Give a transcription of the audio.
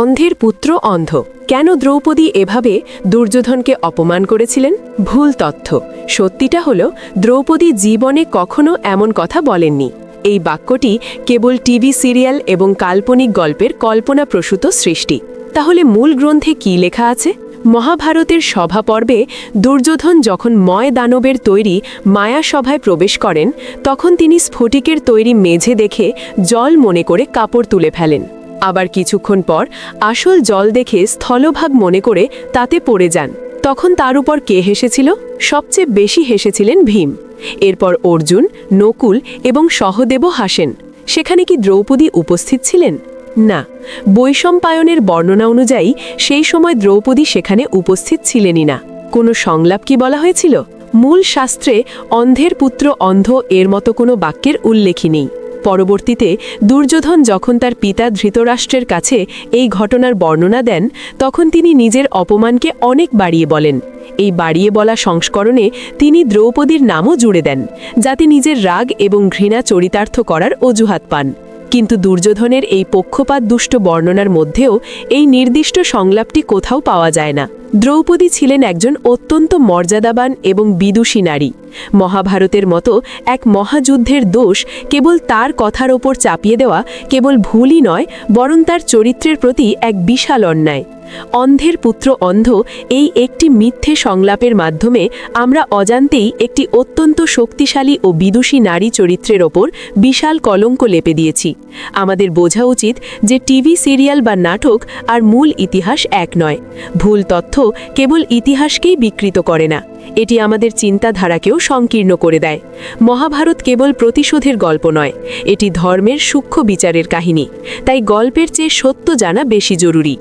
অন্ধের পুত্র অন্ধ। কেন দ্রৌপদী এভাবে দুর্যোধনকে অপমান করেছিলেন? ভুল তথ্য। সত্যিটা হলো দ্রৌপদী জীবনে কখনো এমন কথা বলেননি। এই বাক্যটি কেবল টিভি সিরিয়াল এবং কাল্পনিক গল্পের কল্পনাপ্রসূত সৃষ্টি। তাহলে মূল গ্রন্থে কি লেখা আছে? মহাভারতের সভা পর্বে দুর্যোধন যখন ময় দানবের তৈরি মায়া সভায় প্রবেশ করেন, তখন তিনি স্ফটিকের তৈরি মেঝে দেখে জল মনে করে কাপড় তুলে ফেলেন। আবার কিছুক্ষণ পর আসল জল দেখে স্থলভাগ মনে করে তাতে পড়ে যান। তখন তার উপর কে হেসেছিল? সবচেয়ে বেশি হেসেছিলেন ভীম। এরপর অর্জুন, নকুল এবং সহদেবও হাসেন। সেখানে কি দ্রৌপদী উপস্থিত ছিলেন? না। বৈশম্পায়নের বর্ণনা অনুযায়ী সেই সময় দ্রৌপদী সেখানে উপস্থিত ছিলেনই না। কোনো সংলাপ কি বলা হয়েছিল? মূল শাস্ত্রে অন্ধের পুত্র অন্ধ এর মতো কোনো বাক্যের উল্লেখই নেই। পরবর্তীতে দুর্যোধন যখন তার পিতা ধৃতরাষ্ট্রের কাছে এই ঘটনার বর্ণনা দেন, তখন তিনি নিজের অপমানকে অনেক বাড়িয়ে বলেন। এই বাড়িয়ে বলা সংস্করণে তিনি দ্রৌপদীর নামও জুড়ে দেন, যাতে নিজের রাগ এবং ঘৃণা চরিতার্থ করার অজুহাত পান। কিন্তু দুর্যোধনের এই পক্ষপাত দুষ্ট বর্ণনার মধ্যেও এই নির্দিষ্ট সংলাপটি কোথাও পাওয়া যায় না। দ্রৌপদী ছিলেন একজন অত্যন্ত মর্যাদাবান এবং বিদুষী নারী। মহাভারতের মতো এক মহাযুদ্ধের দোষ কেবল তার কথার ওপর চাপিয়ে দেওয়া কেবল ভুলই নয়, বরং তার চরিত্রের প্রতি এক বিশাল অন্যায়। অন্ধের পুত্র অন্ধ এই একটি মিথ্যে সংলাপের মাধ্যমে আমরা অজান্তেই একটি অত্যন্ত শক্তিশালী ও বিদুষী নারী চরিত্রের ওপর বিশাল কলঙ্ক লেপে দিয়েছি। আমাদের বোঝা উচিত যে টিভি সিরিয়াল বা নাটক আর মূল ইতিহাস এক নয়। ভুল তথ্য কেবল ইতিহাসকেই বিকৃত করে না, এটি আমাদের চিন্তাধারাকেও সংকীর্ণ করে দেয়। মহাভারত কেবল প্রতিশোধের গল্প নয়, এটি ধর্মের সূক্ষ্ম বিচারের কাহিনী। তাই গল্পের চেয়ে সত্য জানা বেশি জরুরি।